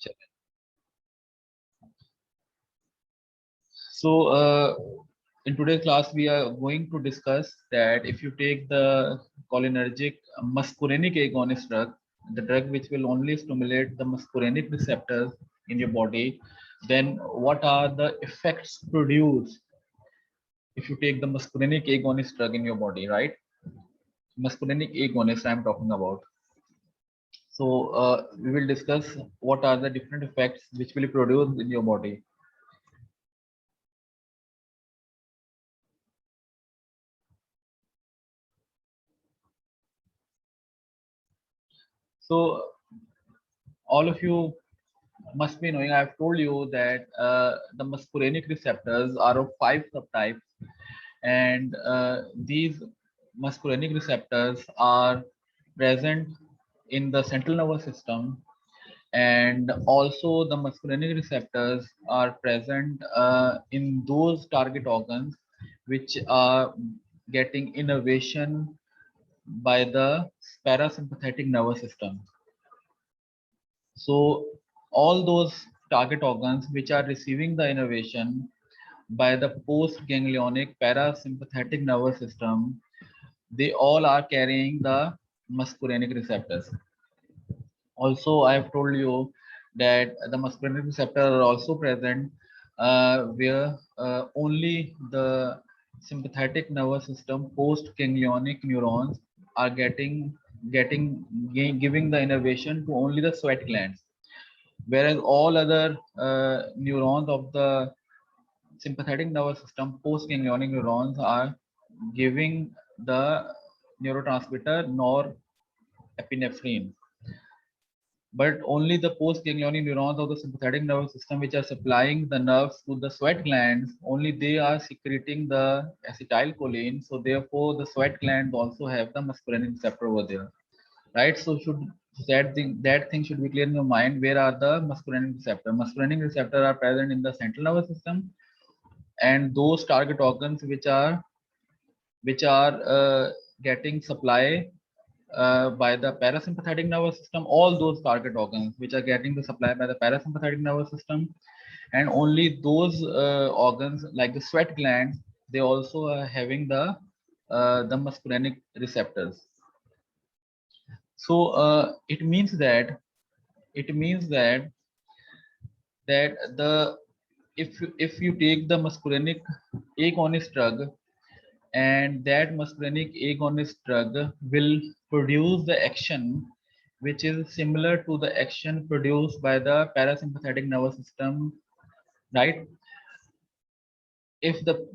चलिए। So, in today's class, we are going to discuss that if you take the cholinergic muscarinic agonist drug, the drug which will only stimulate the muscarinic receptors in your body, then what are the effects produced if you take the muscarinic agonist drug in your body, right? Muscarinic agonist I'm talking about. So, we will discuss what are the different effects which will be produced in your body. So, all of you must be knowing, I've told you that the muscarinic receptors are of 5 subtypes, and these muscarinic receptors are present in the central nervous system, and also the muscarinic receptors are present in those target organs which are getting innervation by the parasympathetic nervous system. So all those target organs which are receiving the innervation by the post-ganglionic parasympathetic nervous system, they all are carrying the muscarinic receptors. Also, I have told you that the muscarinic receptor are also present where only the sympathetic nervous system post-ganglionic neurons are giving the innervation to only the sweat glands, whereas all other neurons of the sympathetic nervous system postganglionic neurons are giving the neurotransmitter norepinephrine, but only the postganglionic neurons of the sympathetic nervous system which are supplying the nerves to the sweat glands, only they are secreting the acetylcholine. So therefore the sweat glands also have the muscarinic receptor over there, right? So should that thing should be clear in your mind. Where are the muscarinic receptor? Muscarinic receptor are present in the central nervous system, and those target organs which are getting supply by the parasympathetic nervous system, all those target organs which are getting the supply by the parasympathetic nervous system, and only those organs like the sweat glands, they also are having the muscarinic receptors. So it means that the if you take the muscarinic agonist drug, and that muscarinic agonist drug will produce the action which is similar to the action produced by the parasympathetic nervous system, right? If the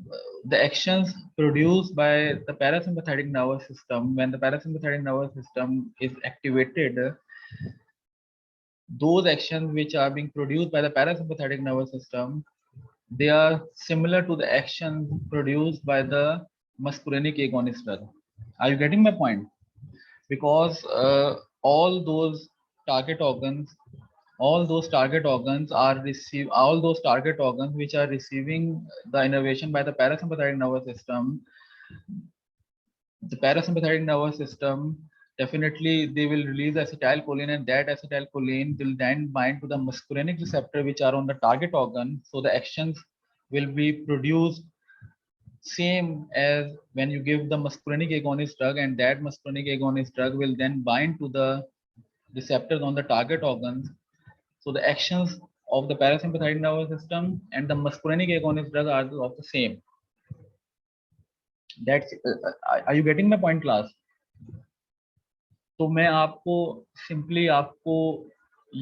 actions produced by the parasympathetic nervous system, when the parasympathetic nervous system is activated, those actions which are being produced by the parasympathetic nervous system, they are similar to the actions produced by the muscarinic agonist drug. Are you getting my point? Because all those target organs all those target organs which are receiving the innervation by the parasympathetic nervous system, the parasympathetic nervous system, definitely they will release acetylcholine, and that acetylcholine will then bind to the muscarinic receptor which are on the target organ. So the actions will be produced same as when you give the muscarinic agonist drug, and that muscarinic agonist drug will then bind to the receptors on the target organs. So the actions of the parasympathetic nervous system and the muscarinic agonist drug are of the same. That's are you getting my point, class? तो मैं आपको simply आपको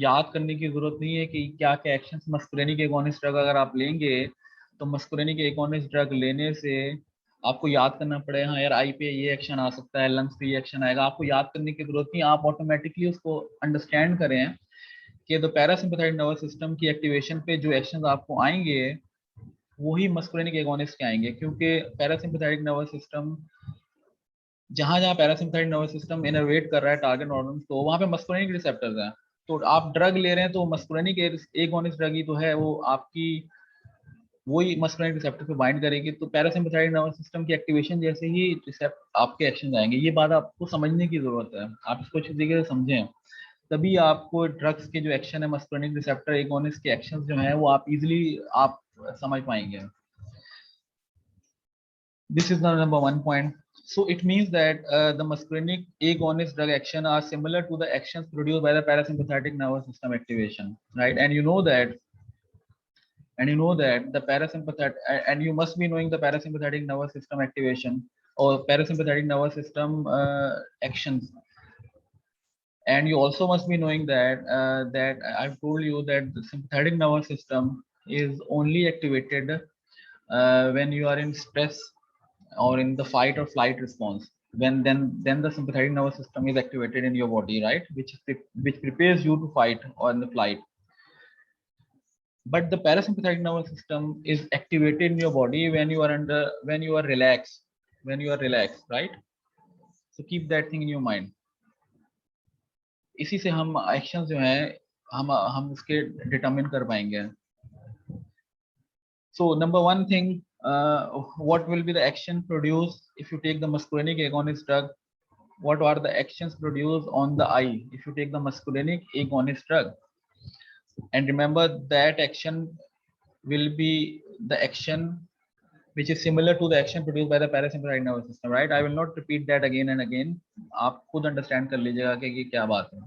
याद करने की जरूरत नहीं है कि क्या क्या एक्शंस मस्कुलिनिक एगोनिस्ट ड्रग अगर आप लेंगे, तो मस्कुलिनिक एगोनिस्ट ड्रग लेने से आपको याद करना पड़े, हाँ यार आई पे ये एक्शन आ सकता है, लंग्स पे ये एक्शन आएगा, आपको याद करने की जरूरत नहीं। आप ऑटोमेटिकली उसको अंडरस्टैंड करें कि द पैरासिम्पैथेटिक नर्वस सिस्टम की एक्टिवेशन पे जो एक्शंस आपको आएंगे वही मस्कुलिनिक एगोनिस्ट के आएंगे, क्योंकि पैरासिम्पैथेटिक नर्वस सिस्टम जहां जहां पैरासिम्पैथेटिक नर्वस सिस्टम इनर्वेट कर रहा है टारगेट ऑर्गन्स को, वहां पे मस्कुलिनिक रिसेप्टर्स हैं। तो आप ड्रग ले रहे हैं तो मस्कुलिनिक एगोनिस्ट ड्रग ही तो है, वो आपकी वही मस्कुलिनिक रिसेप्टर पे बाइंड करेगी। तो पैरासिम्पैथेटिक नर्वस सिस्टम की एक्टिवेशन जैसे ही रिसेप्ट आपके एक्शन आएंगे। ये बात आपको समझने की जरूरत है, आप इसको अच्छी तरीके से समझें। तभी आपको ड्रग्स के जो एक्शन है मस्कुलिनिक रिसेप्टर एगोनिस्ट के एक्शंस जो हैं वो आप इजीली आप समझ पाएंगे. This is the number one point. So it means that the muscarinic agonist drug action are similar to the actions produced by the parasympathetic nervous system activation, right? And you know that, the parasympathetic, and you must be knowing the parasympathetic nervous system activation or parasympathetic nervous system actions. And you also must be knowing that I've told you that the sympathetic nervous system is only activated when you are in stress or in the fight or flight response. When then the sympathetic nervous system is activated in your body, right, which prepares you to fight or in the flight. But the parasympathetic nervous system is activated in your body when you are relaxed, right? So keep that thing in your mind. इसी से हम actions जो हैं हम उसके determine कर पाएंगे. So number one thing, what will be the action produced if you take the muscarinic agonist drug? What are the actions produced on the eye if you take the muscarinic agonist drug? And remember that action will be the action which is similar to the action produced by the parasympathetic nervous system, right? I will not repeat that again and again. आप खुद understand कर लीजिएगा कि ये क्या बात है.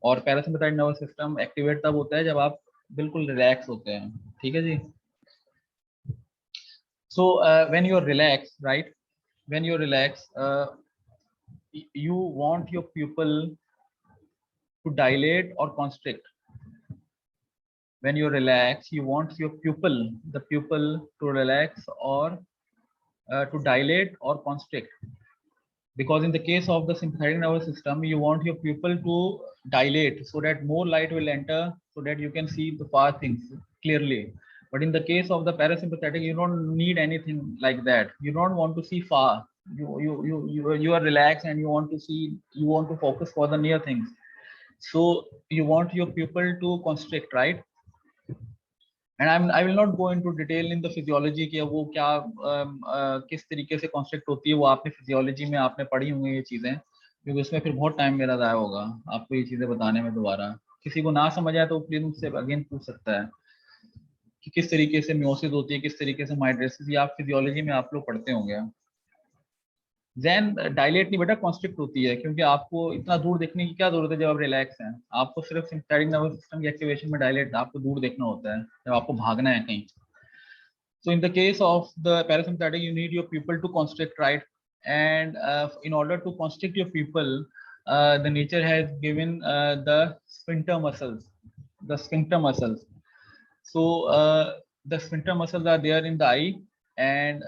और parasympathetic nervous system activate तब होता है जब आप बिल्कुल relax होते हैं, ठीक है जी. So when you're relaxed, right? When you're relaxed, you want your pupil to dilate or constrict. When you relax, you want your the pupil to relax or to dilate or constrict. Because in the case of the sympathetic nervous system, you want your pupil to dilate so that more light will enter, so that you can see the far things clearly. But in the case of the parasympathetic, you don't need anything like that. You don't want to see far. You are relaxed and you want to focus for the near things. So you want your pupil to constrict, right? And I will not go into detail in the physiology कि वो क्या किस तरीके से constrict होती है. वो आपने physiology में आपने पढ़ी होंगी ये चीजें, क्योंकि उसमें फिर बहुत टाइम मेरा ज़ाया होगा आपको ये चीजें बताने में. दोबारा किसी को ना समझ आए तो प्लीज मुझसे अगेन पूछ सकता है कि किस तरीके से म्योसिस होती है, किस तरीके से माइड्रेसिस, ये आप फिजियोलॉजी में आप लोग पढ़ते होंगे. जैन डायलेट नहीं बेटा, कॉन्स्ट्रिक्ट होती है, क्योंकि आपको इतना दूर देखने की क्या जरूरत है जब आप रिलैक्स हैं. आपको सिर्फ सिम्पैथेटिक नर्वस सिस्टम की एक्टिवेशन में डायलेट आपको दूर देखना होता है जब आपको भागना है कहीं. So in the case of the parasympathetic, you need your pupil to constrict, right? And in order to constrict your pupil, the nature has given the sphincter muscles. So the sphincter muscles are there in the eye, and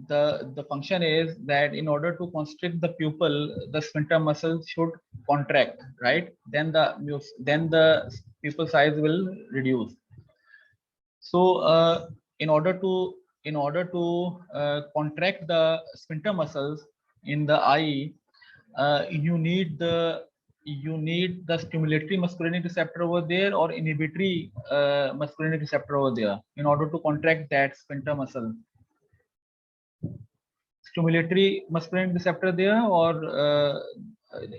the function is that in order to constrict the pupil, the sphincter muscles should contract, right? Then the pupil size will reduce. So in order to contract the sphincter muscles in the eye, you need the stimulatory muscarinic receptor over there or inhibitory muscarinic receptor over there in order to contract that sphincter muscle. Stimulatory muscarinic receptor there or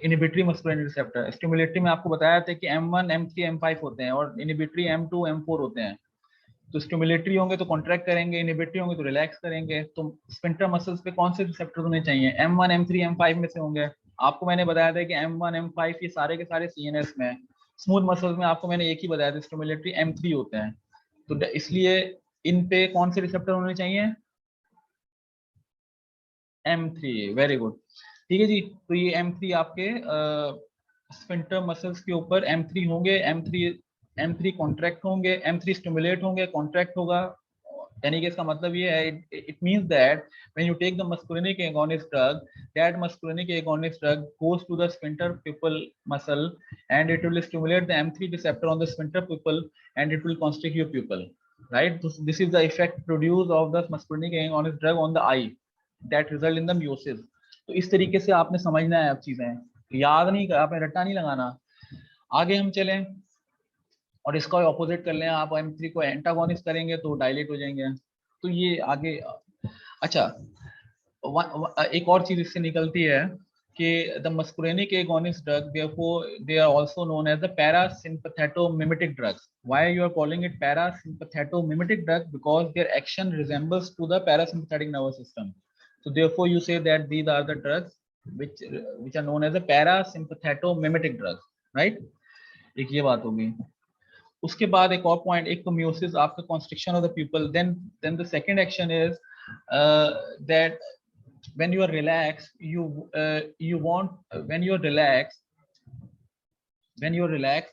inhibitory muscarinic receptor. Stimulatory में आपको बताया था कि M1, M3, M5 होते हैं और inhibitory M2, M4 होते हैं. तो स्टिमुलेटरी होंगे तो कॉन्ट्रैक्ट करेंगे, इनहिबिटरी होंगे तो रिलैक्स करेंगे. तो स्फिंक्टर मसल्स पे कौन से रिसेप्टर होने चाहिए? M1, M3, M5 में से होंगे. आपको मैंने बताया था कि M1, M5 ये सारे के सारे CNS में. स्मूथ मसल्स में आपको मैंने एक ही बताया था, स्टिमुलेटरी M3 होते हैं. तो इसलिए इन पे कौन से रिसेप्टर होने चाहिए? M3. वेरी गुड, ठीक है जी. तो ये M3 आपके स्फिंक्टर मसल्स के ऊपर M3 होंगे. M3 कॉन्ट्रैक्ट होंगे, M3 स्टिमुलेट होंगे, कॉन्ट्रैक्ट होगा. यानी कि इसका मतलब ये है, it means that when you take the muscarinic agonist drug, that muscarinic agonist drug goes to the sphincter pupil muscle and it will stimulate the M3 receptor on the sphincter pupil and it will constrict your pupil, right? This is the effect produced of the muscarinic agonist drug on the eye that result in the miosis. तो इस तरीके से आपने समझना है अब चीजें, याद नहीं, आपने रट्टा नहीं लगाना. आगे हम चलें और इसका ऑपोजिट कर लें. आप M3 को एंटागोनिस्ट करेंगे तो डायलेट हो जाएंगे. तो ये आगे अच्छा एक और चीज इससे निकलती है कि the muscarinic agonist drug, therefore they are also known as the parasympathetomimetic drugs. Why you are calling it parasympathetomimetic drug? Because their action resembles to the parasympathetic nervous system. So therefore you say that these are the drugs which are known as the parasympathetomimetic drugs, right? एक ये बात होगी. उसके बाद एक और point, एक तो miosis after constriction of the pupil, then the second action is that when you are relaxed, you want when you are relaxed,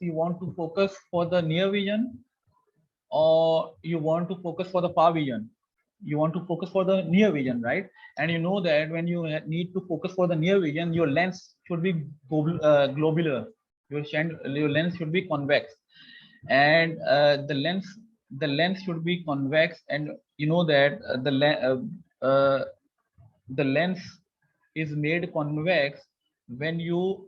you want to focus for the near vision, or you want to focus for the far vision. You want to focus for the near vision, right? And you know that when you need to focus for the near vision, your lens should be globular, your lens should be convex, and the lens should be convex, and you know that the lens is made convex when you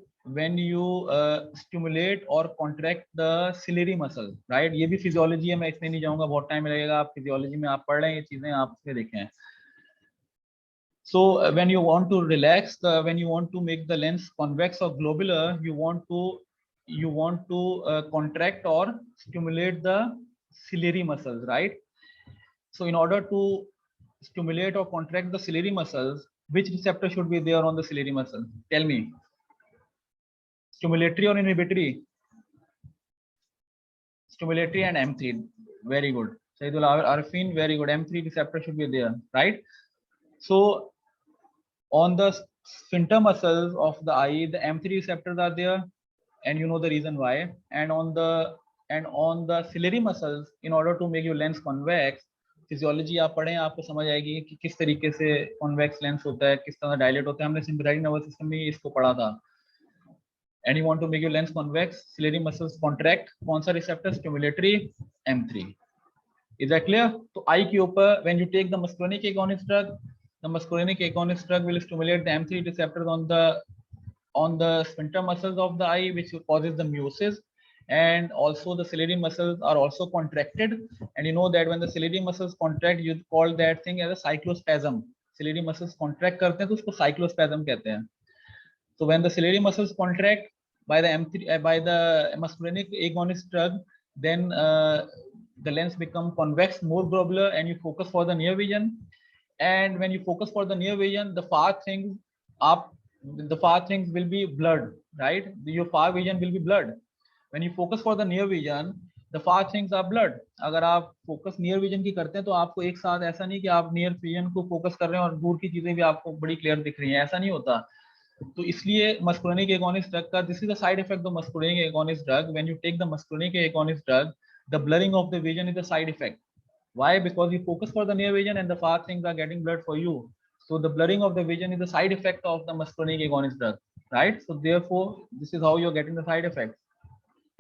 stimulate or contract the ciliary muscle, right? ये भी physiology है, मैं इसमें नहीं जाऊंगा, बहुत time लगेगा, आप फिजियोलॉजी में आप पढ़ रहे हैं ये चीजें, आप इसमें देखें. So when you want to relax when you want to make the lens convex or globular, you want to contract or stimulate the ciliary muscles, right? So in order to stimulate or contract the ciliary muscles, which receptor should be there on the ciliary muscle? Tell me. Stimulatory or inhibitory? Stimulatory and M3. Very good. Saidul Arifin, very good. M3 receptor should be there, right? So on the sphincter muscles of the eye, the M3 receptors are there, and you know the reason why. And on the ciliary muscles, in order to make your lens convex, physiology आप पढ़ें, आपको समझ आएगी कि किस तरीके से convex lens होता है, किस तरह डायलेट होता है. हमने सिम्पैथेटिक नर्वस सिस्टम में इसको पढ़ा था. And you want to make your lens convex, ciliary muscles contract, कौन सा receptor? Stimulatory, M3. Is that clear? तो आई के ऊपर when you take the muscarinic agonist drug, the muscarinic agonist drug will stimulate the M3 receptors on the sphincter muscles of the eye, which causes the miosis, and also the ciliary muscles are also contracted, and you know that when the ciliary muscles contract, you call that thing as a cyclospasm. Ciliary muscles contract करते हैं तो उसको cyclospasm कहते हैं. So when the ciliary muscles contract by the M3 by the muscarinic agonist drug, then the lens become convex, more globular, and you focus for the near vision. And when you focus for the near vision, the far things will be blurred, right? Your far vision will be blurred. When you focus for the near vision, the far things are blurred. अगर आप focus near vision की करते हैं तो आपको एक साथ ऐसा नहीं कि आप नियर विजन को फोकस कर रहे हैं और दूर की चीजें भी आपको बड़ी क्लियर दिख रही हैं, ऐसा नहीं होता. तो इसलिए मस्कुलिनिक एगोनिस्ट ड्रग का, this is the side effect of muscarinic agonist drug. When you take the muscarinic agonist drug, the blurring of the vision is a side effect. Why? Because you focus for the near vision and the far things are getting blurred for you. So the blurring of the vision is a side effect of the muscarinic agonist drug, right? So therefore, this is how you're getting the side effects.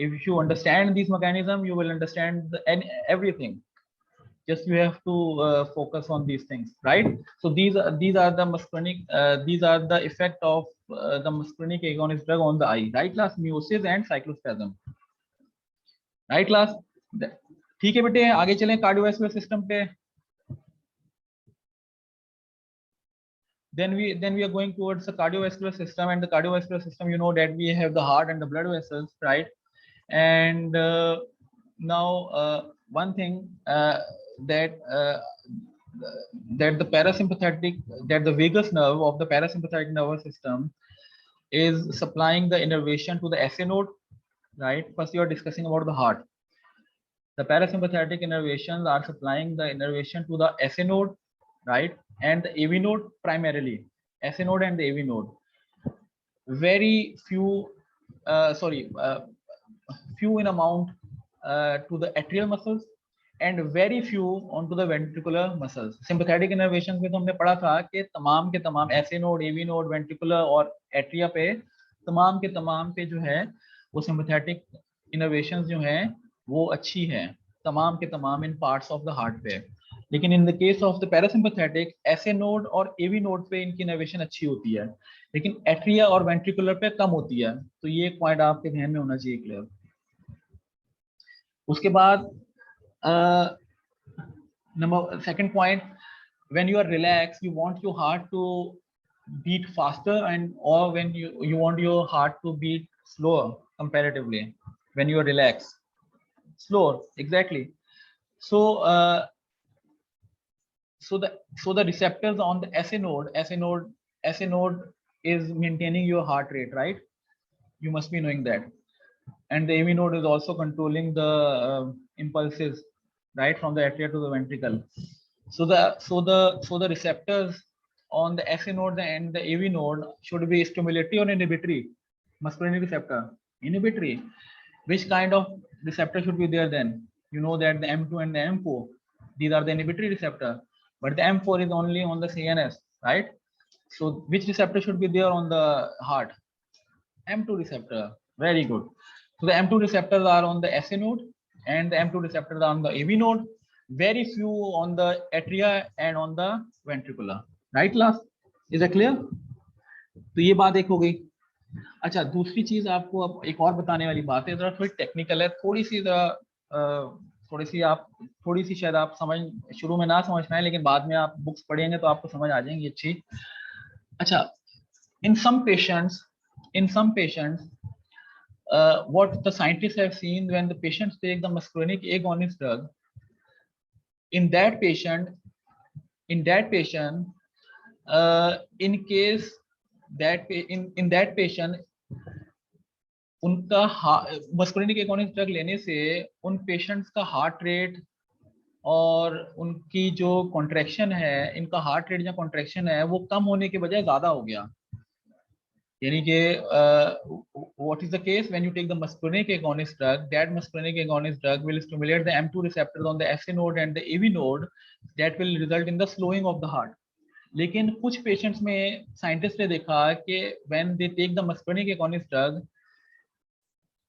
If you understand these mechanisms, you will understand everything. Just you have to focus on these things, right? So these are the muscarinic, these are the effect of the muscarinic agonist drug on the eye, right class? Miosis and cyclospasm, right class? ठीक है बेटे, आगे चलें cardiovascular system पे. Then we are going towards the cardiovascular system, and the cardiovascular system, you know that we have the heart and the blood vessels, right? And now one thing that the parasympathetic, that the vagus nerve of the parasympathetic nervous system is supplying the innervation to the SA node, right? First you are discussing about the heart. The parasympathetic innervations are supplying the innervation to the SA node, right? And the AV node primarily. SA node and the AV node. Very few, few in amount to the atrial muscles, and very few onto the ventricular muscles. Sympathetic innervations में तो हमने पढ़ा था कि तमाम के तमाम SA node, AV node, ventricular और atria पे, तमाम के तमाम पे जो है वो sympathetic innervations जो हैं वो अच्छी है, तमाम के तमाम इन पार्ट्स ऑफ द हार्ट पे. लेकिन in the case of the parasympathetic, SA node और AV नोड पे इनकी इनर्वेशन अच्छी होती है, लेकिन एट्रिया और वेंट्रिकुलर पे कम होती है. तो ये एक पॉइंट आपके ध्यान में होना चाहिए क्लियर. उसके बाद number second point, when you are relax, you want your heart to beat faster, and or when you want your heart to beat slower comparatively when you are relaxed? Slower, exactly. So so the receptors on the SA node is maintaining your heart rate, right? You must be knowing that. And the AV node is also controlling the impulses, right, from the atria to the ventricle. So the receptors on the SA node and the AV node should be stimulatory or inhibitory? Muscarinic receptor, inhibitory. Which kind of receptor should be there then? You know that the M2 and the M4, these are the inhibitory receptor, but the M4 is only on the CNS, right? So which receptor should be there on the heart? M2 receptor. Very good. So the M2 receptors are on the SA node and the M2 receptors are on the AV node. Very few on the atria and on the ventricular. Right, class? Is that clear? तो ये बात एक हो गई. अच्छा, दूसरी चीज आपको अब एक और बताने वाली बात है, जरा थोड़ी टेक्निकल है, थोड़ी सी शायद आप समझ शुरू में ना समझ पाए, लेकिन बाद में आप बुक्स पढ़ेंगे तो आपको समझ आ जाएंगी अच्छी. अच्छा, in some patients what the scientists have seen, when the patients take the muscarinic agonist drug, in that patient in case that in that patient उनका मस्कुलिनिक एगोनिस्ट ड्रग लेने से उन पेशेंट्स का हार्ट रेट और उनकी जो कॉन्ट्रैक्शन है, इनका हार्ट रेट या कॉन्ट्रैक्शन है वो कम होने के बजाय ज्यादा हो गया. यानी कि what is the case when you take the muscarinic agonist drug? That muscarinic agonist drug will stimulate the M2 receptors on the SA node and the AV node, that will result in the slowing of the heart. लेकिन कुछ patients में scientist ने देखा कि when they take the muscarinic agonist drug,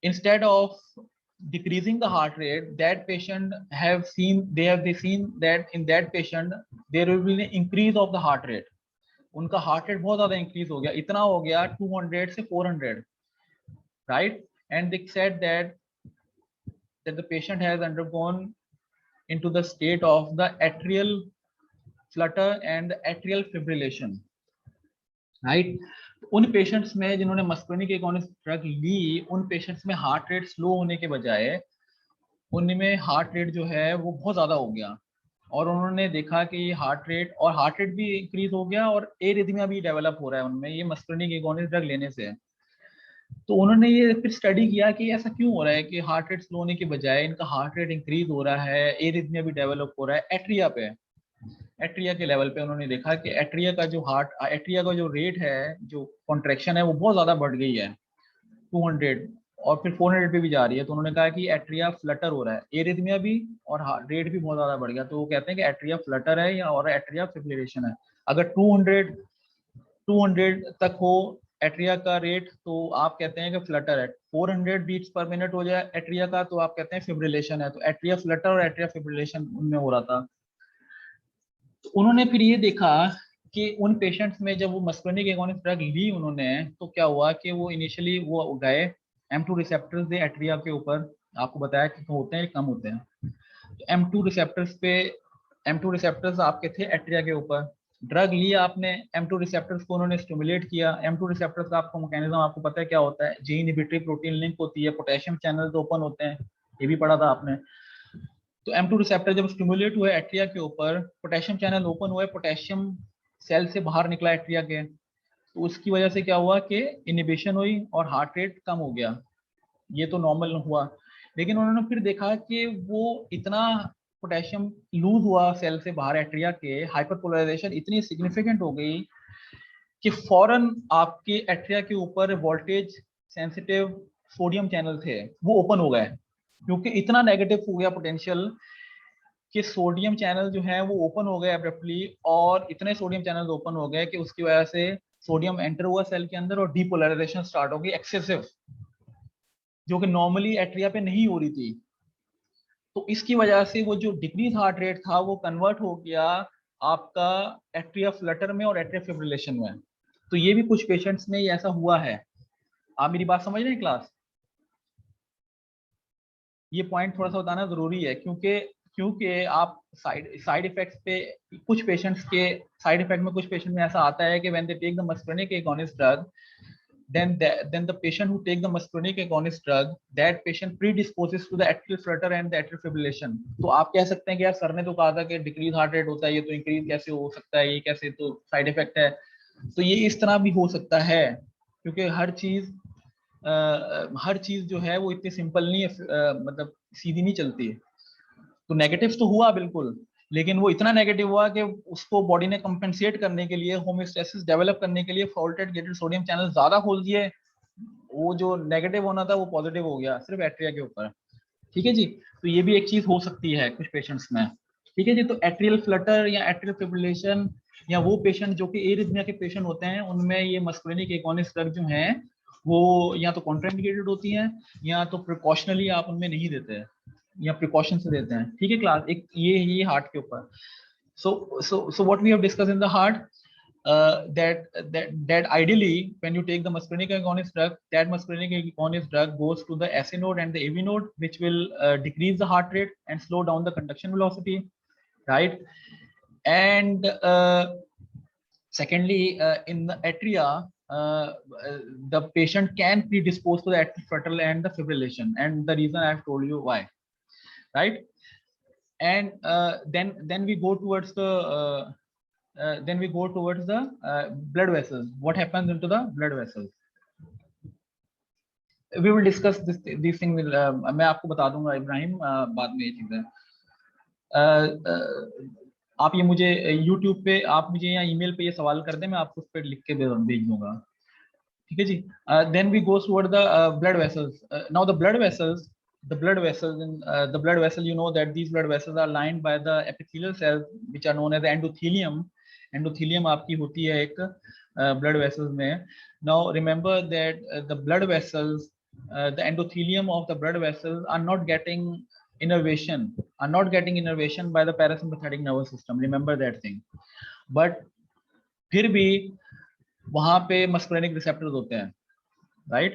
instead of decreasing the heart rate, that patient have seen that in that patient there will be an increase of the heart rate. उनका heart rate बहुत ज्यादा increase हो गया, इतना हो गया 200 से 400, right? And they said that the patient has undergone into the state of the atrial flutter and the atrial fibrillation, right? उन पेशेंट्स में जिन्होंने मस्कुलिनिक एगोनिस्ट ड्रग ली, उन पेशेंट्स में हार्ट रेट स्लो होने के बजाय उनमें हार्ट रेट जो है वो बहुत ज्यादा हो गया, और उन्होंने देखा कि हार्ट रेट भी इंक्रीज हो गया और एरिथमिया भी डेवलप हो रहा है उनमें ये मस्कुलिनिक एगोनिस्ट ड्रग लेने से. तो उन्होंने ये फिर स्टडी किया कि ऐसा क्यों हो रहा है कि हार्ट रेट स्लो होने के बजाय इनका हार्ट रेट इंक्रीज हो रहा है, एरिथमिया भी डेवलप हो रहा है एट्रिया के लेवल पे. उन्होंने देखा कि एट्रिया का जो रेट है, जो कॉन्ट्रैक्शन है वो बहुत ज्यादा बढ़ गई है, 200 और फिर 400 पे भी जा रही है. तो उन्होंने कहा कि एट्रिया फ्लटर हो रहा है, एरिथमिया भी और हार्ट रेट भी बहुत ज्यादा बढ़ गया. तो वो कहते हैं कि एट्रिया फ्लटर है या और एट्रिया फिब्रिलेशन है. अगर 200 तक हो एट्रिया का रेट तो आप कहते हैं कि फ्लटर है, 400 बीट्स पर मिनट हो जाए एट्रिया का तो आप कहते हैं फिब्रिलेशन है. तो एट्रिया फ्लटर और एट्रिया फिब्रिलेशन उनमें हो रहा था. तो उन्होंने फिर ये देखा कि उन पेशेंट्स में जब वो मस्कुलिनिक एगोनिस्ट ड्रग ली उन्होंने, तो क्या हुआ कि वो इनिशियली वो गए M2 रिसेप्टर्स दे एट्रिया के ऊपर, आपको बताया कि होते हैं कम होते हैं. तो M2 रिसेप्टर्स आपके थे एट्रिया के ऊपर, ड्रग लिया आपने, M2 रिसेप्टर्स को उन्होंने स्टिमुलेट किया. M2 रिसेप्टर्स का आपको मैकेनिज्म आपको पता है क्या होता है, जी इनहिबिटरी प्रोटीन लिंक होती है, पोटेशियम चैनल्स ओपन होते हैं, ये भी पढ़ा था आपने. तो M2 रिसेप्टर जब स्टिमुलेट हुए एट्रिया के ऊपर, पोटेशियम चैनल ओपन हुए, पोटेशियम सेल से बाहर निकला एट्रिया के, तो उसकी वजह से क्या हुआ कि इनिबिशन हुई और हार्ट रेट कम हो गया. ये तो नॉर्मल हुआ, लेकिन उन्होंने फिर देखा कि वो इतना पोटेशियम लूज हुआ सेल से बाहर एट्रिया के, हाइपरपोलराइजेशन इतनी सिग्निफिकेंट हो गई कि फौरन आपके एट्रिया के ऊपर वोल्टेज सेंसिटिव सोडियम चैनल थे वो ओपन हो गए, क्योंकि इतना नेगेटिव हो गया पोटेंशियल कि सोडियम चैनल जो है वो ओपन हो गए अब्रप्टली, और इतने सोडियम चैनल ओपन हो गए कि उसकी वजह से सोडियम एंटर हुआ सेल के अंदर और डीपोलराइजेशन स्टार्ट हो गई एक्सेसिव, जो कि नॉर्मली एट्रिया पे नहीं हो रही थी. तो इसकी वजह से वो जो डिक्रीज हार्ट रेट था वो कन्वर्ट हो गया आपका एट्रिया फ्लटर में और एट्रिया फिब्रिलेशन में. तो ये भी कुछ पेशेंट्स में ऐसा हुआ है. आप मेरी बात समझ रहे हैं क्लास? ये पॉइंट थोड़ा सा बताना जरूरी है, क्योंकि क्योंकि आप साइड इफेक्ट्स पे कुछ पेशेंट्स के साइड इफेक्ट में कुछ पेशेंट में ऐसा आता है कि when they take the muscarinic agonist drug, then the patient who take the muscarinic agonist drug, that patient predisposes to the atrial flutter and the atrial fibrillation. तो आप कह सकते हैं कि यार सर ने तो कहा था कि डिक्रीज हार्ट रेट होता है, ये तो इंक्रीज कैसे हो सकता है, ये कैसे तो साइड इफेक्ट है। तो ये इस तरह भी हो सकता है, क्योंकि हर चीज जो है वो इतनी सिंपल नहीं है, मतलब सीधी नहीं चलती है। तो नेगेटिव तो हुआ बिल्कुल, लेकिन वो इतना नेगेटिव हुआ कि उसको बॉडी ने कंपेंसेट करने के लिए, होम्योस्टेसिस डेवलप करने के लिए फॉल्टेड गेटेड सोडियम चैनल ज्यादा खोल दिए। वो जो नेगेटिव होना था वो पॉजिटिव हो गया सिर्फ एट्रिया के ऊपर। ठीक है जी, तो ये भी एक चीज हो सकती है कुछ पेशेंट्स में। ठीक है जी, तो एट्रियल फ्लटर या एट्रियल फिब्रिलेशन, या वो पेशेंट जो कि एरिथमिया के पेशेंट होते हैं, उनमें ये मस्कुलिनिक एगोनिस्ट ड्रग जो हैं वो या तो कॉन्ट्राइंडिकेटेड होती हैं, या तो प्रिकॉशनली आप उनमें नहीं देते हैं, या प्रिकॉशन से देते हैं। ठीक है क्लास, एक ये हार्ट के ऊपर। so what we have discussed in the heart, that ideally when you take the muscarinic agonist drug, that muscarinic agonist drug goes to the SA node and the AV node, which will decrease the heart rate and slow down the conduction velocity, right? And secondly, in the atria, the patient can predispose to the atrial flutter and the fibrillation, and the reason I have told you why, right? And then we go towards the blood vessels. What happens into the blood vessels? We will discuss these things. मैं आपको बता दूंगा इब्राहिम बाद में ये चीजें। आप ये मुझे YouTube पे आप मुझे या ईमेल पे ये सवाल कर दें, मैं आपको उस पर लिख के भेज दूंगा। ठीक है जी। Then we go toward the blood vessels. Now the blood vessels, you know that these blood vessels are lined by the epithelial cells which are known as the endothelium. Endothelium आपकी होती है एक blood vessels में। Now remember that the blood vessels, the endothelium of the blood vessels are not getting innervation by the parasympathetic nervous system. Remember that thing. But फिर भी वहां पे मस्कुलिनिक receptors होते हैं, right?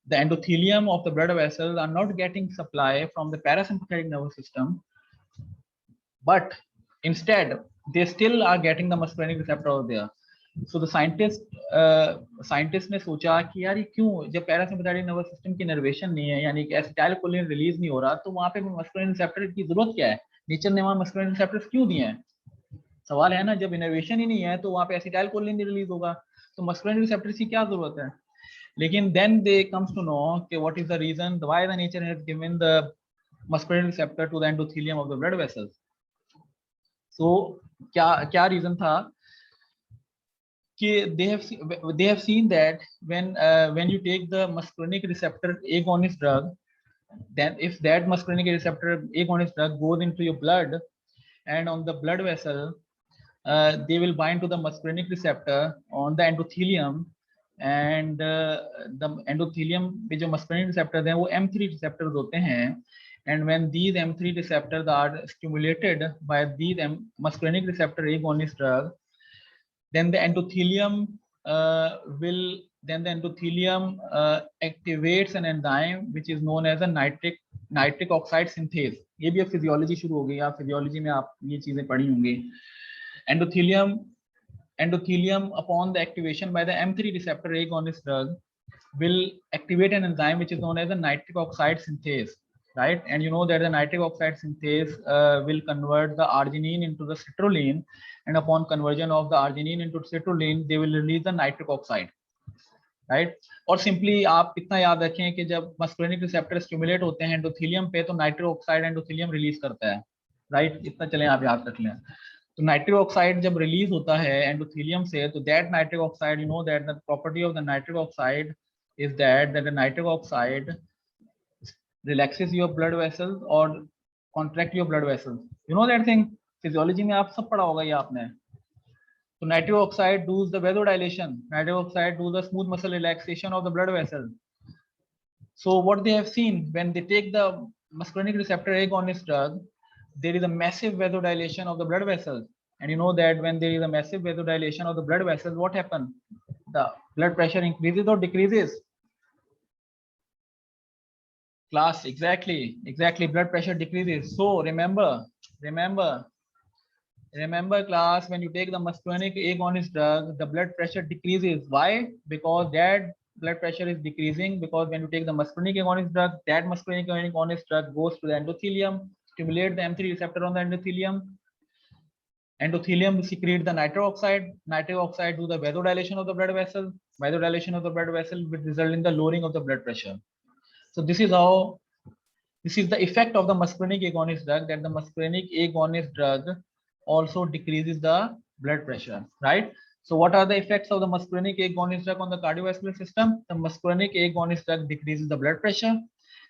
The endothelium of the blood vessels are not getting supply from the parasympathetic nervous system, but instead they still are getting the muscarinic receptor over there. So the scientist ने सोचा कि यार ये क्यों, जब parasympathetic nervous system की innervation नहीं है, यानी कि एसिटाइलकोलिन रिलीज नहीं हो रहा, तो वहां पे मस्कुलिनिक रिसेप्टर की जरूरत क्या है? नेचर ने वहां मस्कुलिनिक रिसेप्टर्स क्यों दिए हैं? सवाल है ना, जब इनर्वेशन ही नहीं है तो वहां पे एसिटाइलकोलिन नहीं रिलीज होगा, तो मस्कुलिनिक रिसेप्टर्स की क्या जरूरत है? लेकिन then they comes to know कि what is the reason why the nature has given the muscarinic receptor to the endothelium of the blood vessels. So क्या reason था कि they have seen that when you take the muscarinic receptor agonist drug, then if that muscarinic receptor agonist drug goes into your blood and on the blood vessel, they will bind to the muscarinic receptor on the endothelium, and the endothelium में जो muscarinic receptors हैं वो M3 receptors होते हैं, and when these M3 receptors are stimulated by these muscarinic receptor agonist drug, then the endothelium activates an enzyme which is known as a nitric oxide synthase. ये भी अब physiology शुरू हो गई, आप फिजियोलॉजी में आप ये चीजें पढ़ी होंगी। Endothelium upon the activation by the M3 receptor agonist drug will activate an enzyme which is known as a nitric oxide synthase, right? And you know that the nitric oxide synthase will convert the arginine into the citrulline, and upon conversion of the arginine into citrulline, they will release the nitric oxide, right? और simply आप इतना याद रखें कि जब मस्कुलिनिक receptor stimulate होते हैं endothelium पे, तो नाइट्रिक ऑक्साइड एंडोथेलियम रिलीज करता है, राइट? इतना चलें आप याद रख लें। तो नाइट्रिक ऑक्साइड जब रिलीज होता है एंडोथेलियम से, तो that nitric oxide, you know that the property of the nitric oxide is that the nitric oxide relaxes your blood vessels और contract your blood vessels. You know that thing, physiology में आप सब पढ़ा होगा ये आपने। So nitric oxide does the vasodilation. Nitric oxide does the smooth muscle relaxation of the blood vessel. So what they have seen, when they take the muscarinic receptor agonist drug, there is a massive vasodilation of the blood vessels. And you know that when there is a massive vasodilation of the blood vessels, what happens? The blood pressure increases or decreases? class, exactly, blood pressure decreases. So remember class, when you take the muscarinic agonist drug, the blood pressure decreases. Why? Because that blood pressure is decreasing, because when you take the muscarinic agonist drug, that muscarinic agonist drug goes to the endothelium, stimulate the M3 receptor on the endothelium. Endothelium secrete the nitric oxide do the vasodilation of the blood vessel. Vasodilation of the blood vessel will result in the lowering of the blood pressure. So this is the effect of the muscarinic agonist drug, that the muscarinic agonist drug also decreases the blood pressure, right? So what are the effects of the muscarinic agonist drug on the cardiovascular system? The muscarinic agonist drug decreases the blood pressure,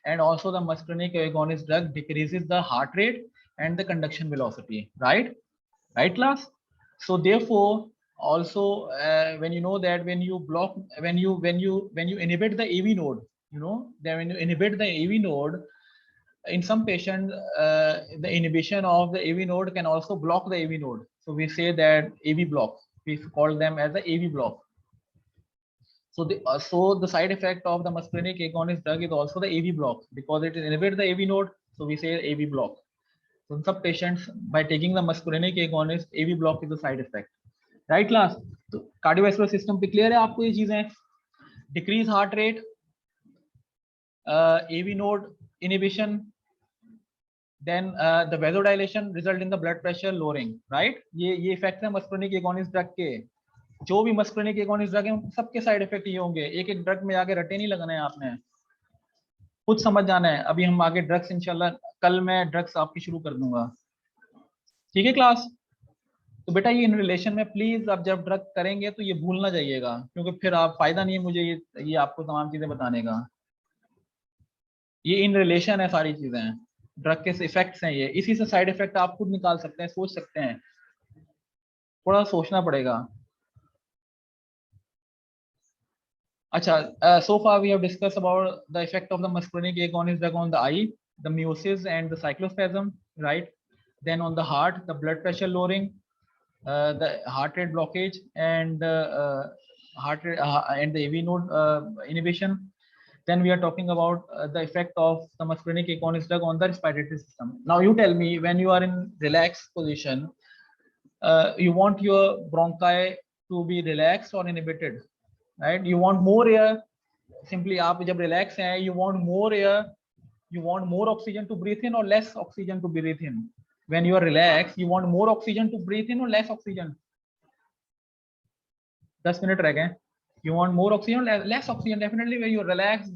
and also the muscarinic agonist drug decreases the heart rate and the conduction velocity, right class? So therefore also when you know that when you inhibit the AV node, you know that when you inhibit the AV node, in some patients, the inhibition of the AV node can also block the AV node. So we say that AV block. We call them as the AV block. So the side effect of the muscarinic agonist drug is also the AV block, because it inhibits the AV node. So we say AV block. So in some patients, by taking the muscarinic agonist, AV block is the side effect. Right class? तो cardiovascular system पे clear है आपको ये चीजें? Decrease heart rate, AV node inhibition, then the vasodilation result in the blood pressure lowering, right? ये effect है muscarinic agonist drug के. जो भी muscarinic agonist drug है सबके side effect ये होंगे. एक drug में आगे रटे नहीं लगना है आपने, खुद समझ जाना है. अभी हम आगे ड्रग्स इंशाल्लाह कल मैं ड्रग्स आपकी शुरू कर दूंगा, ठीक है क्लास? तो बेटा ये इन रिलेशन में प्लीज आप जब ड्रग करेंगे तो ये भूलना जाइएगा, क्योंकि फिर आप फायदा नहीं है मुझे ये आपको तमाम चीजें बताने का. ये इन रिलेशन है, सारी चीजें ड्रग के इफेक्ट्स हैं, ये इसी से साइड इफेक्ट आप खुद निकाल सकते हैं, सोच सकते हैं, थोड़ा सोचना पड़ेगा. अच्छा, so far we have discussed about the effect of the muscarinic agonist drug on the eye, the meiosis and the cyclospasm, right? Then on the heart, the blood pressure lowering, the heart rate blockage, and heart rate, and the AV node inhibition. Then we are talking about the effect of the muscarinic agonist drug on the respiratory system. Now you tell me, when you are in relaxed position, you want your bronchi to be relaxed or inhibited, right? You want more air. Simply आप जब relax हैं, you want more air, you want more oxygen to breathe in or less oxygen to breathe in? When you are relaxed, you want more oxygen to breathe in or less oxygen? 10 minutes रह गए. You want more oxygen, less oxygen? Definitely when you relax,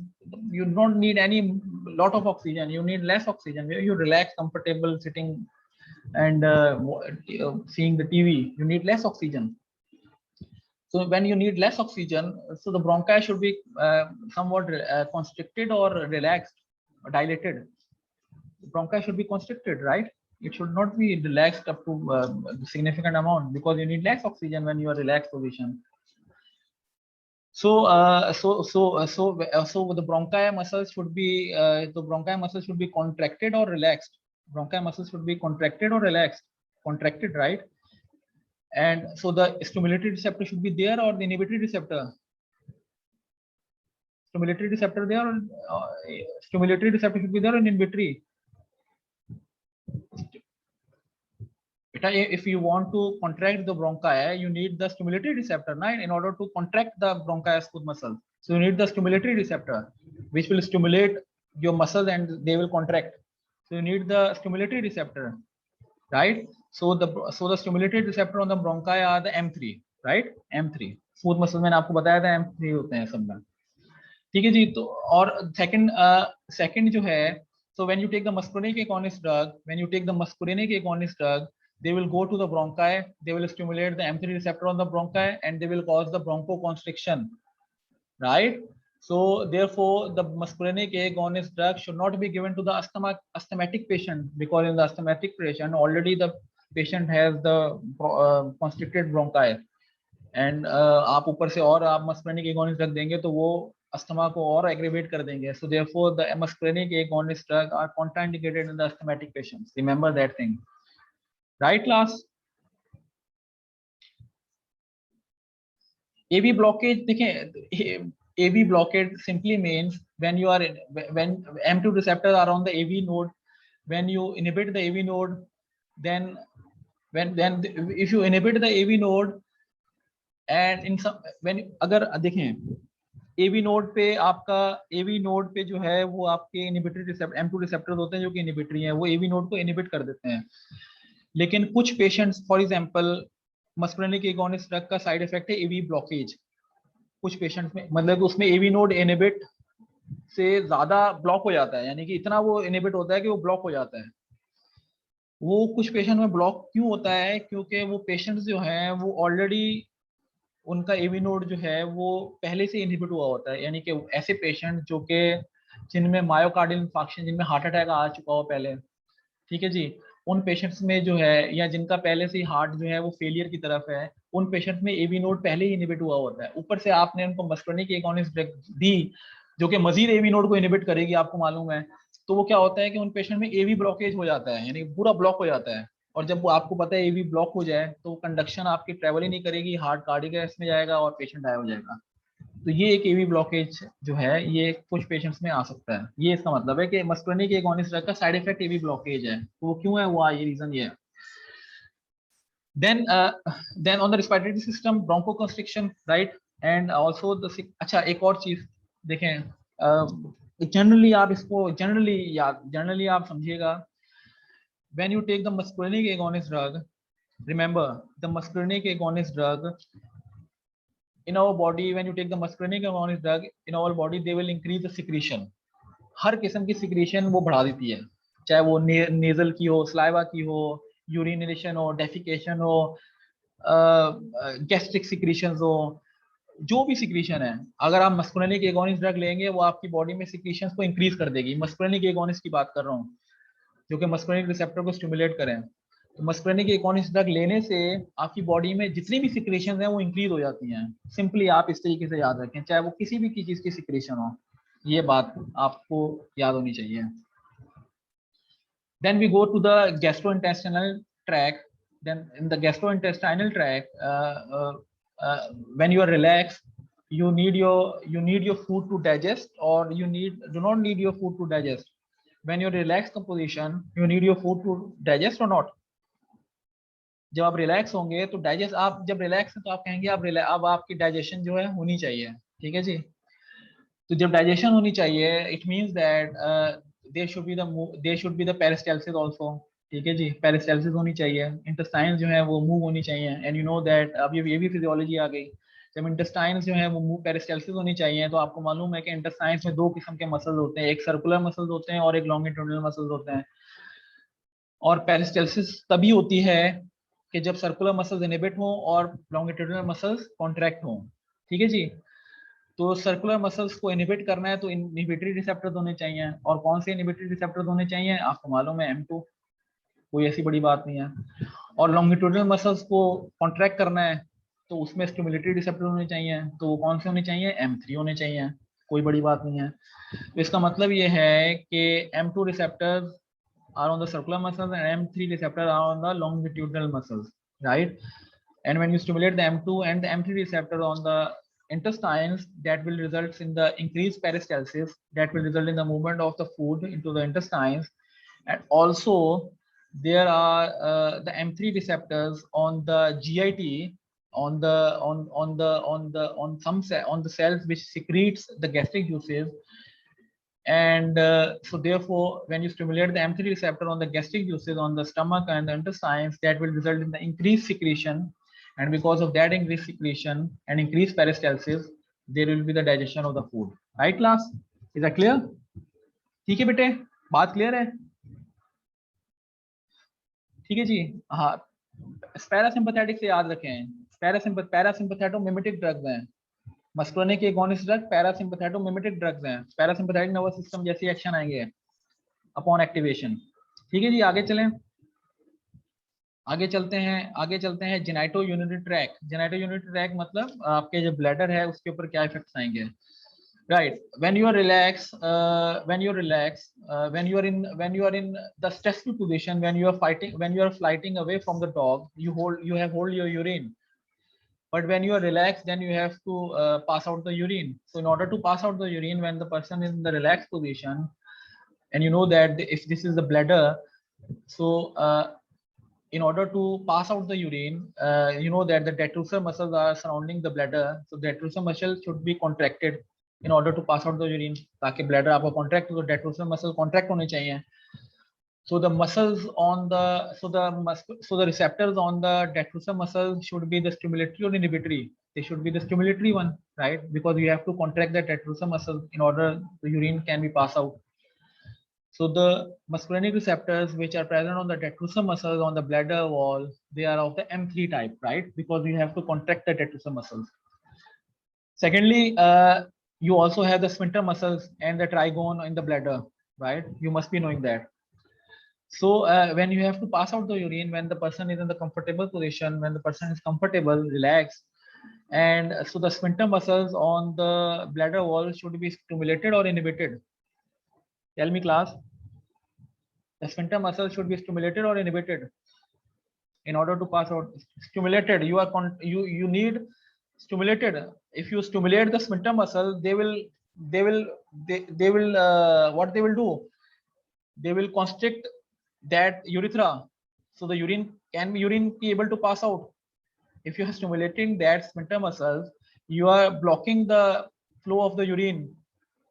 you don't need any lot of oxygen, you need less oxygen. When you relax, comfortable sitting and seeing the TV, you need less oxygen. So when you need less oxygen, so the bronchi should be somewhat constricted or relaxed or dilated. The bronchi should be constricted, right? It should not be relaxed up to significant amount, because you need less oxygen when you are relaxed position. So the bronchi muscles should be contracted or relaxed. Bronchi muscles should be contracted or relaxed. Contracted, right? And so the stimulatory receptor should be there, or the inhibitory receptor? Stimulatory receptor there, or stimulatory receptor should be there, or inhibitory? If you want to contract the bronchi, you need the stimulatory receptor, right? In order to contract the bronchi smooth muscle, so you need the stimulatory receptor, which will stimulate your muscles and they will contract. So you need the stimulatory receptor, right? So the stimulatory receptor on the bronchi are the M3, right? M3 smooth muscle मैंने आपको बताया था M3 होते हैं सब में, ठीक है जी. तो और second जो है, so when you take the muscarinic agonist drug, they will go to the bronchi, they will stimulate the M3 receptor on the bronchi, and they will cause the bronchoconstriction, right? So therefore the muscarinic agonist drug should not be given to the asthmatic patient, because in the asthmatic patient already the patient has the constricted bronchi, and आप ऊपर से और आप muscarinic agonist drug देंगे तो वो asthma को और aggravate कर देंगे. So therefore the muscarinic agonist drug are contraindicated in the asthmatic patients. Remember that thing, right class? AV blockage देखें, AV blockade simply means when you are when M2 receptors are on the AV node, when you inhibit the AV node, then then if you inhibit the AV node and in some when अगर देखें AV node पे आपका AV node पे जो है वो आपके inhibitory receptor M2 receptors होते हैं जो कि इनहिबिटरी हैं, वो AV नोड को इनहिबिट कर देते हैं। लेकिन कुछ patients for example मस्कुलिनिक agonist drug का साइड इफेक्ट है AV ब्लॉकेज। कुछ पेशेंट्स में मतलब उसमें AV नोड इनहिबिट से ज्यादा ब्लॉक हो जाता है, यानी कि इतना वो इनहिबिट होता है कि वो ब्लॉक हो जाता है। वो कुछ पेशेंट में ब्लॉक क्यों होता है? क्योंकि वो पेशेंट्स जो हैं वो ऑलरेडी उनका AV नोड जो है वो पहले से इनहिबिट हुआ होता है, यानी कि ऐसे पेशेंट जो कि जिनमें मायोकार्डियल इंफार्क्शन, जिनमें हार्ट अटैक आ चुका हो पहले, ठीक है जी, उन पेशेंट्स में जो है या जिनका पहले से ही हार्ट जो है वो फेलियर की तरफ है, उन पेशेंट्स में AV नोड पहले ही इनहिबिट हुआ होता है। ऊपर से आपने उनको मस्कुलिनिक एगोनिस्ट ड्रग दी जो कि मजीद AV नोड को इनहिबिट करेगी, आपको मालूम है, तो वो क्या होता है कि उन पेशेंट में AV ब्लॉकेज हो जाता है, यानी पूरा ब्लॉक हो जाता है। और जब वो आपको पता है AV ब्लॉक हो जाए तो कंडक्शन आपकी ट्रेवल ही नहीं करेगी, हार्ट कार्डियक अरेस्ट में जाएगा और पेशेंट डाई हो जाएगा। तो ये एक AV ब्लॉकेज जो है ये कुछ पेशेंट्स में आ सकता है। ये इसका मतलब है कि मस्कुलिनिक एगोनिस्ट ड्रग का साइड इफेक्ट AV ब्लॉकेज है। तो वो क्यों है, वो ये रीजन ये है। then on the respiratory system bronchoconstriction, right, and also the अच्छा एक और चीज देखें, जनरली आप इसको जनरली आप समझिएगा, when you take the muscarinic agonist drug, remember the muscarinic agonist drug in our body, when you take the muscarinic agonist drug in our body, they will increase the secretion। हर किस्म की secretion वो बढ़ा देती है, चाहे वो nasal की हो, स्लाइवा की हो, यूरिनेशन हो, डेफिकेशन हो, गैस्ट्रिक सिक्रीशंस हो, जो भी सिक्रीशन है, अगर आप मस्कुलिनिक एगोनिस्ट ड्रग लेंगे वो आपकी बॉडी में सिक्रीशंस को इंक्रीज कर देगी। मस्कुलिनिक एगोनिस्ट की बात कर रहा हूँ जो कि मस्कुलिनिक रिसेप्टर को स्टिमुलेट करें। तो मस्कुलिनिक एगोनिस्ट ड्रग लेने से आपकी बॉडी में जितनी भी सिक्रीशंस हैं वो इंक्रीज हो जाती हैं। सिंपली आप इस तरीके से याद रखें, चाहे वो किसी भी चीज की सिक्रीशन हो, ये बात आपको याद होनी चाहिए। Then we go to the gastrointestinal tract. Then in the gastrointestinal tract, when you are relaxed, you need your food to digest, or do not need your food to digest. When you're relaxed composition, you need your food to digest or not? जब आप relax होंगे तो digest, आप जब relax हैं तो आप कहेंगे अब आपकी डाइजेशन जो है होनी चाहिए, ठीक है जी। तो जब डाइजेशन होनी चाहिए, it means that there should be the peristalsis also, ठीक है जी, पेरिस्टाल्सिस होनी चाहिए, इंटेस्टाइन्स जो है वो मूव होनी चाहिए। एंड यू नो दैट अब ये भी फिजियोलॉजी आ गई, जब इंटेस्टाइन्स जो है वो मूव, पेरिस्टाल्सिस होनी चाहिए, तो आपको मालूम है कि इंटेस्टाइन्स में दो किस्म के मसल्स होते हैं, एक सर्कुलर मसल्स होते हैं और एक लॉन्गिट्यूडिनल मसल्स होते हैं। और पेरिस्टाल्सिस तभी होती है कि जब सर्कुलर मसल्स इनहिबिट हों और लॉन्गिट्यूडिनल मसल्स कॉन्ट्रैक्ट हों, ठीक है जी। तो सर्कुलर मसल्स को इनहिबिट करना है तो इनहिबिटरी रिसेप्टर्स होने चाहिए, और कौन से इनहिबिटरी रिसेप्टर्स होने चाहिए आपको मालूम है, M2, कोई ऐसी बड़ी बात नहीं है। और लॉन्गिट्यूडिनल मसल्स को कॉन्ट्रैक्ट करना है तो उसमें स्टिमुलेटरी रिसेप्टर होने चाहिए, तो वो कौन से होने चाहिए, M3 होने चाहिए, कोई बड़ी बात नहीं है। तो इसका मतलब ये है कि M2 receptors are on the circular muscles and M3 receptors are on the longitudinal muscles, right? And when you stimulate the M2 and the M3 receptor on the intestines, that will result in the increased peristalsis, that will result in the movement of the food into the intestines. And also there are the M3 receptors on the GIT, on the cells which secretes the gastric juices. And so therefore when you stimulate the M3 receptor on the gastric juices on the stomach and the intestines, that will result in the increased secretion, and because of that increased secretion and increased peristalsis, there will be the digestion of the food, right class? Is that clear? ठीक है बेटे, बात clear है? ठीक है जी। हाँ, parasympathetic से याद रखें, पैरासिम्पैथेटोमिमेटिक ड्रग्स हैं मस्कुलिनिक एगोनिस्ट ड्रग, पैरासिम्पैथेटोमिमेटिक ड्रग्स हैं, पैरासिम्पैथेटिक नर्वस सिस्टम जैसी एक्शन आएंगे अपॉन एक्टिवेशन। ठीक है जी, आगे चलें, आगे चलते हैं genito urinary track. Genito urinary track मतलब आपके जो ब्लैडर है उसके ऊपर क्या इफेक्ट्स आएंगे, right? when you are in the stressful position, when you are flighting away from the dog, you have hold your urine, but when you are relaxed, then you have to pass out the urine. So in order to pass out the urine when the person is in the relaxed position, and you know that if this is the bladder, so in order to pass out the urine, you know that the detrusor muscles are surrounding the bladder, so detrusor muscle should be contracted in order to pass out the urine. ताकि bladder आपका contract हो तो detrusor muscle contract होने चाहिए. So the muscles on the so the receptors on the detrusor muscle should be the stimulatory or inhibitory. They should be the stimulatory one, right? Because you have to contract the detrusor muscle in order the urine can be passed out. So the muscarinic receptors which are present on the detrusor muscles on the bladder wall, they are of the M3 type, right? Because you have to contract the detrusor muscles. Secondly, you also have the sphincter muscles and the trigone in the bladder, right? You must be knowing that. So when you have to pass out the urine, when the person is in the comfortable position, when the person is comfortable, relaxed, and so the sphincter muscles on the bladder wall should be stimulated or inhibited. Tell me, class. The sphincter muscle should be stimulated or inhibited in order to pass out. Stimulated. You need stimulated. If you stimulate the sphincter muscle, they will what they will do? They will constrict that urethra, so the urine be able to pass out. If you are stimulating that sphincter muscles, you are blocking the flow of the urine.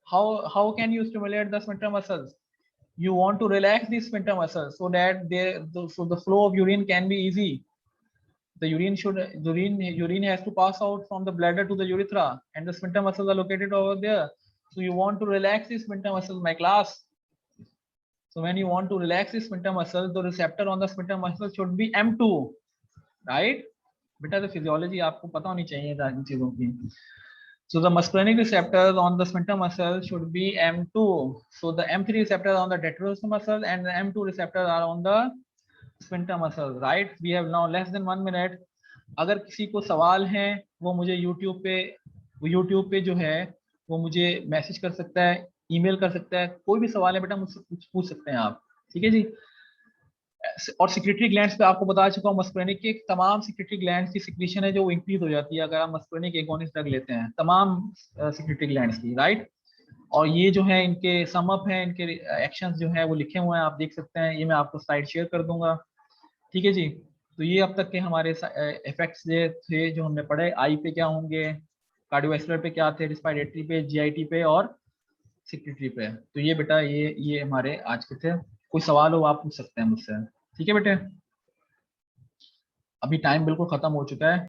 How can you stimulate the sphincter muscles? You want to relax these sphincter muscles so that the flow of urine can be easy. The urine has to pass out from the bladder to the urethra, and the sphincter muscles are located over there. So you want to relax these sphincter muscles, my class. So when you want to relax the sphincter muscle, the receptor on the sphincter muscle should be M2, right? बेटा तो physiology आपको पता होनी चाहिए इन चीजों की. So the muscarinic receptors on the sphincter muscle should be M2. So the M3 receptors on the detrusor muscle and the M2 receptors are on the sphincter muscle, right? We have now less than 1 minute. अगर किसी को सवाल है वो मुझे YouTube पे जो है वो मुझे मैसेज कर सकता है, ईमेल कर सकता है. कोई भी सवाल है बेटा मुझसे पूछ सकते हैं आप, ठीक है जी. और सिक्रेटरी ग्लैंड्स पे आपको बता चुका हूँ, मस्कुलिनिक के तमाम सिक्रेटरी ग्लैंड्स की सिक्रीशन है जो इंक्रीज हो जाती है अगर आप मस्कुलिनिक एगोनिस्ट ड्रग लेते हैं, तमाम सिक्रेटरी ग्लैंड्स की, राइट. और ये जो है इनके सम अप है, इनके एक्शंस जो है वो लिखे हुए हैं, आप देख सकते हैं. ये मैं आपको स्लाइड शेयर कर दूंगा, ठीक है जी. तो ये अब तक के हमारे इफेक्ट्स थे जो हमने पढ़े. आई पे क्या होंगे, कार्डियोवैस्कुलर पे क्या थे, रिस्पायरेटरी पे, जीआईटी पे और सिक्रेटरी पे. तो ये बेटा ये हमारे आज के थे. कोई सवाल हो आप पूछ सकते हैं मुझसे, ठीक है बेटे. अभी टाइम बिल्कुल खत्म हो चुका है.